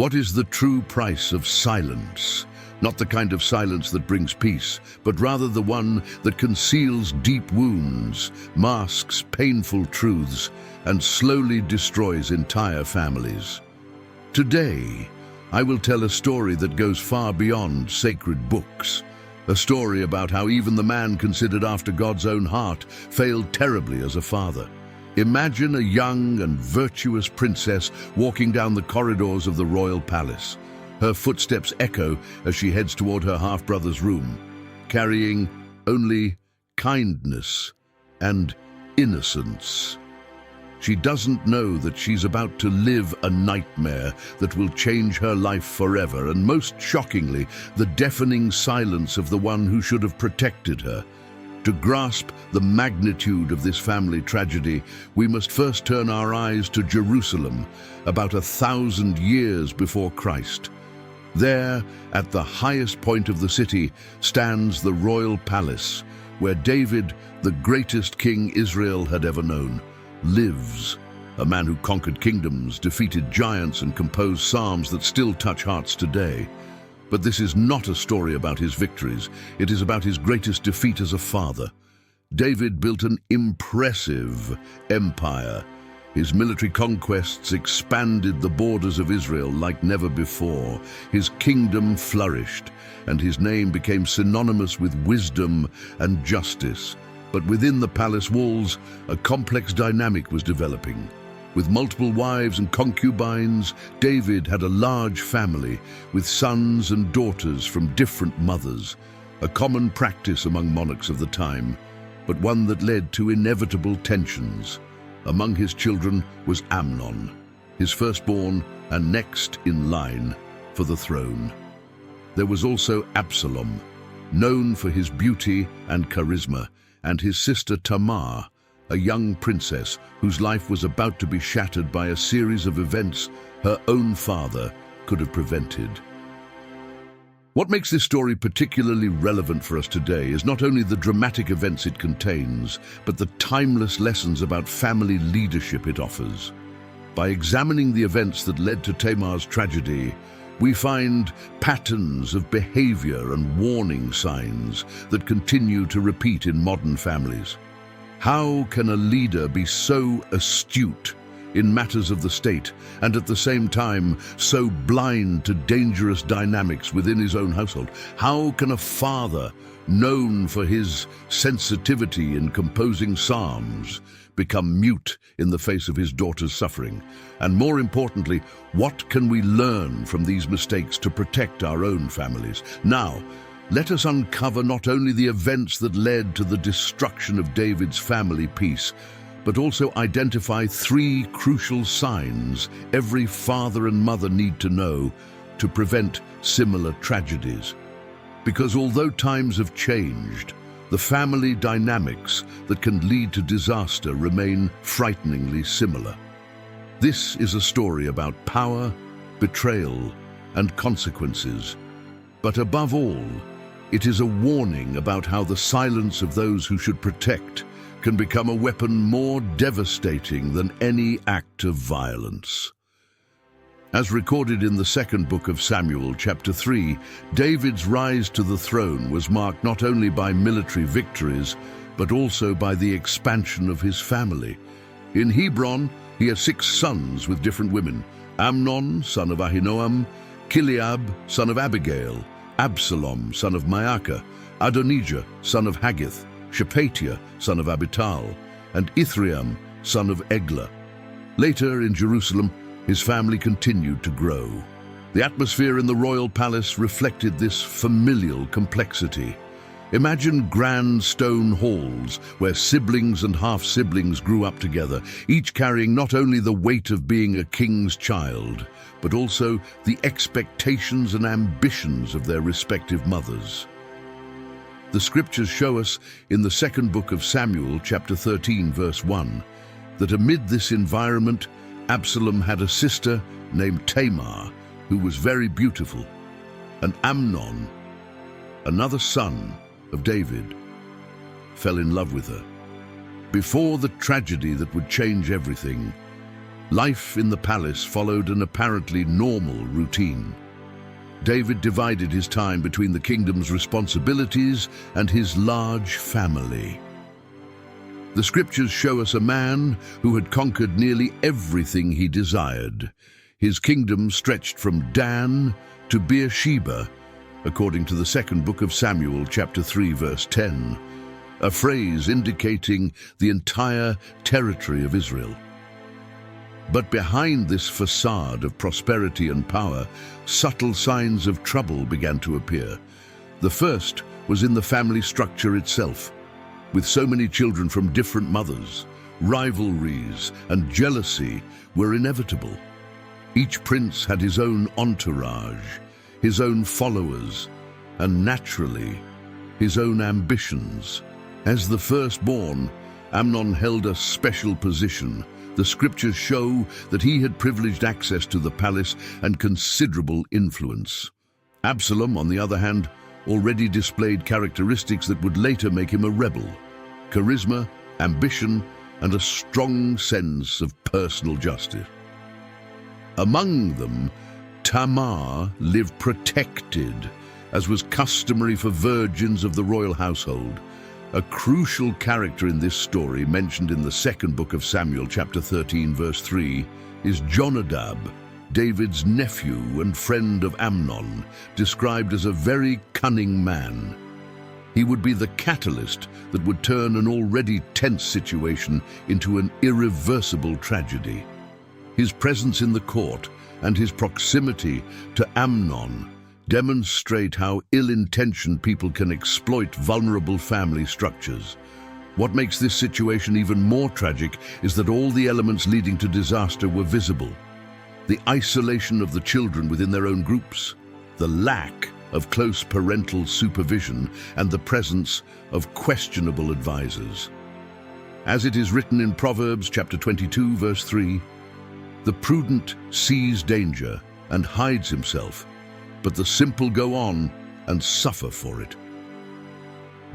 What is the true price of silence? Not the kind of silence that brings peace, but rather the one that conceals deep wounds, masks painful truths, and slowly destroys entire families. Today, I will tell a story that goes far beyond sacred books. A story about how even the man considered after God's own heart failed terribly as a father. Imagine a young and virtuous princess walking down the corridors of the royal palace. Her footsteps echo as she heads toward her half-brother's room, carrying only kindness and innocence. She doesn't know that she's about to live a nightmare that will change her life forever, and most shockingly, the deafening silence of the one who should have protected her. To grasp the magnitude of this family tragedy, we must first turn our eyes to Jerusalem, about 1,000 years before Christ. There, at the highest point of the city, stands the royal palace, where David, the greatest king Israel had ever known, lives. A man who conquered kingdoms, defeated giants, and composed psalms that still touch hearts today. But this is not a story about his victories. It is about his greatest defeat as a father. David built an impressive empire. His military conquests expanded the borders of Israel like never before. His kingdom flourished, and his name became synonymous with wisdom and justice. But within the palace walls, a complex dynamic was developing. With multiple wives and concubines, David had a large family with sons and daughters from different mothers, a common practice among monarchs of the time, but one that led to inevitable tensions. Among his children was Amnon, his firstborn and next in line for the throne. There was also Absalom, known for his beauty and charisma, and his sister Tamar, a young princess whose life was about to be shattered by a series of events her own father could have prevented. What makes this story particularly relevant for us today is not only the dramatic events it contains, but the timeless lessons about family leadership it offers. By examining the events that led to Tamar's tragedy, we find patterns of behavior and warning signs that continue to repeat in modern families. How can a leader be so astute in matters of the state and at the same time so blind to dangerous dynamics within his own household? How can a father known for his sensitivity in composing psalms become mute in the face of his daughter's suffering? And more importantly, what can we learn from these mistakes to protect our own families? Now, let us uncover not only the events that led to the destruction of David's family peace, but also identify 3 crucial signs every father and mother need to know to prevent similar tragedies. Because although times have changed, the family dynamics that can lead to disaster remain frighteningly similar. This is a story about power, betrayal, and consequences. But above all, it is a warning about how the silence of those who should protect can become a weapon more devastating than any act of violence. As recorded in the second book of Samuel, chapter 3, David's rise to the throne was marked not only by military victories, but also by the expansion of his family. In Hebron, he had 6 sons with different women: Amnon, son of Ahinoam; Kileab, son of Abigail; Absalom, son of Maacah; Adonijah, son of Haggith; Shephatiah, son of Abital; and Ithream, son of Eglah. Later in Jerusalem, his family continued to grow. The atmosphere in the royal palace reflected this familial complexity. Imagine grand stone halls where siblings and half-siblings grew up together, each carrying not only the weight of being a king's child, but also the expectations and ambitions of their respective mothers. The scriptures show us in the second book of Samuel, chapter 13, verse 1, that amid this environment, Absalom had a sister named Tamar, who was very beautiful, and Amnon, another son of David, fell in love with her. Before the tragedy that would change everything, Life in the palace followed an apparently normal routine. David divided his time between the kingdom's responsibilities and his large family. The scriptures show us a man who had conquered nearly everything he desired. His kingdom stretched from Dan to Beersheba, according to the second book of Samuel, chapter 3, verse 10, a phrase indicating the entire territory of Israel. But behind this facade of prosperity and power, subtle signs of trouble began to appear. The first was in the family structure itself. With so many children from different mothers, rivalries and jealousy were inevitable. Each prince had his own entourage, his own followers, and naturally, his own ambitions. As the firstborn, Amnon held a special position. The scriptures show that he had privileged access to the palace and considerable influence. Absalom, on the other hand, already displayed characteristics that would later make him a rebel: charisma, ambition, and a strong sense of personal justice. Among them, Tamar lived protected, as was customary for virgins of the royal household. A crucial character in this story, mentioned in the second book of Samuel, chapter 13, verse 3, is Jonadab, David's nephew and friend of Amnon, described as a very cunning man. He would be the catalyst that would turn an already tense situation into an irreversible tragedy. His presence in the court and his proximity to Amnon demonstrate how ill-intentioned people can exploit vulnerable family structures. What makes this situation even more tragic is that all the elements leading to disaster were visible. The isolation of the children within their own groups, the lack of close parental supervision, and the presence of questionable advisors. As it is written in Proverbs chapter 22, verse 3, "The prudent sees danger and hides himself, but the simple go on and suffer for it."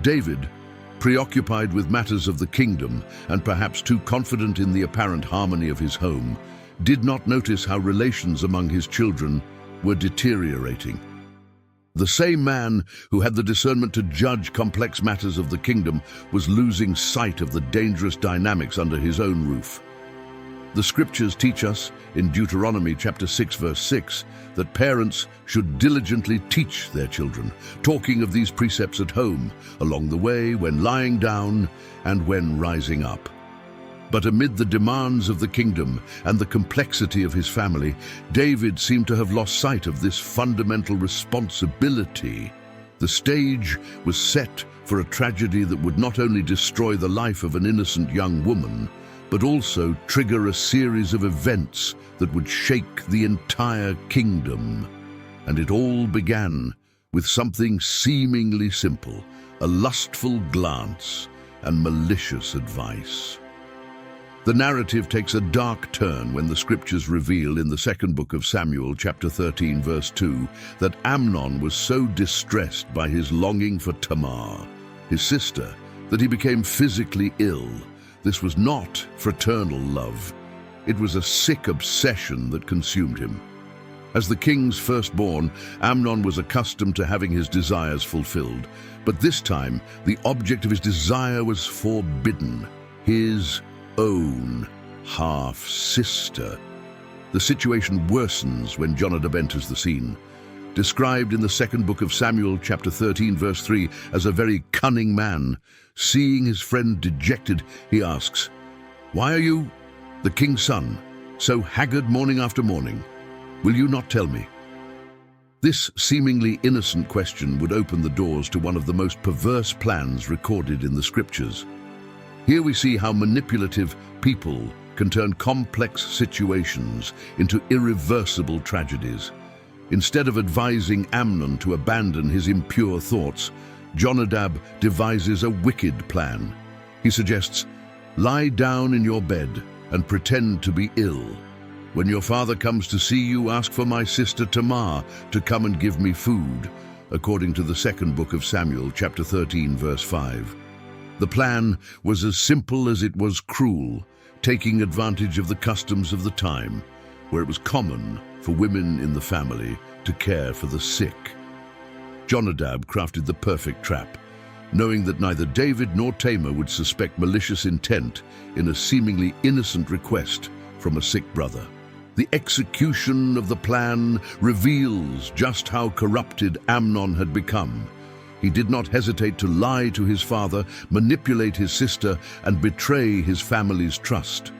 David, preoccupied with matters of the kingdom and perhaps too confident in the apparent harmony of his home, did not notice how relations among his children were deteriorating. The same man who had the discernment to judge complex matters of the kingdom was losing sight of the dangerous dynamics under his own roof. The scriptures teach us in Deuteronomy chapter 6, verse 6, that parents should diligently teach their children, talking of these precepts at home, along the way, when lying down, and when rising up. But amid the demands of the kingdom and the complexity of his family, David seemed to have lost sight of this fundamental responsibility. The stage was set for a tragedy that would not only destroy the life of an innocent young woman, but also trigger a series of events that would shake the entire kingdom. And it all began with something seemingly simple: a lustful glance and malicious advice. The narrative takes a dark turn when the scriptures reveal in the second book of Samuel, chapter 13, verse 2, that Amnon was so distressed by his longing for Tamar, his sister, that he became physically ill. This was not fraternal love. It was a sick obsession that consumed him. As the king's firstborn, Amnon was accustomed to having his desires fulfilled. But this time, the object of his desire was forbidden: his own half-sister. The situation worsens when Jonadab enters the scene. Described in the second book of Samuel, chapter 13, verse 3, as a very cunning man, seeing his friend dejected, he asks, "Why are you, the king's son, so haggard morning after morning? Will you not tell me?" This seemingly innocent question would open the doors to one of the most perverse plans recorded in the scriptures. Here we see how manipulative people can turn complex situations into irreversible tragedies. Instead of advising Amnon to abandon his impure thoughts, Jonadab devises a wicked plan. He suggests, "Lie down in your bed and pretend to be ill. When your father comes to see you, ask for my sister Tamar to come and give me food," according to the second book of Samuel, chapter 13, verse 5. The plan was as simple as it was cruel: taking advantage of the customs of the time, where it was common for women in the family to care for the sick. Jonadab crafted the perfect trap, knowing that neither David nor Tamar would suspect malicious intent in a seemingly innocent request from a sick brother. The execution of the plan reveals just how corrupted Amnon had become. He did not hesitate to lie to his father, manipulate his sister, and betray his family's trust.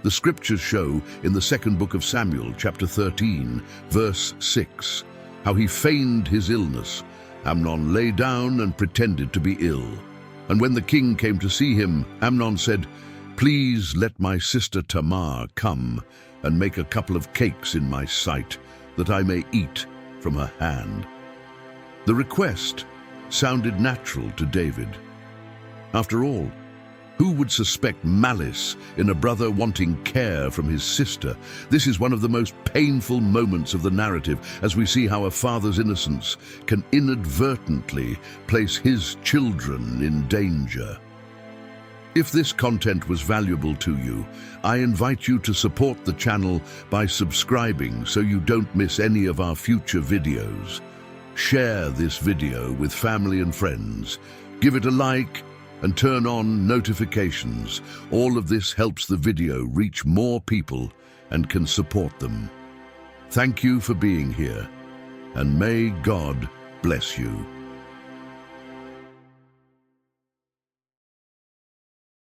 The scriptures show in the second book of Samuel, chapter 13, verse 6, how he feigned his illness. Amnon lay down and pretended to be ill. And when the king came to see him, Amnon said, "Please let my sister Tamar come and make a couple of cakes in my sight, that I may eat from her hand." The request sounded natural to David. After all, who would suspect malice in a brother wanting care from his sister? This is one of the most painful moments of the narrative, as we see how a father's innocence can inadvertently place his children in danger. If this content was valuable to you, I invite you to support the channel by subscribing so you don't miss any of our future videos. Share this video with family and friends. Give it a like and turn on notifications. All of this helps the video reach more people and can support them. Thank you for being here, and may God bless you.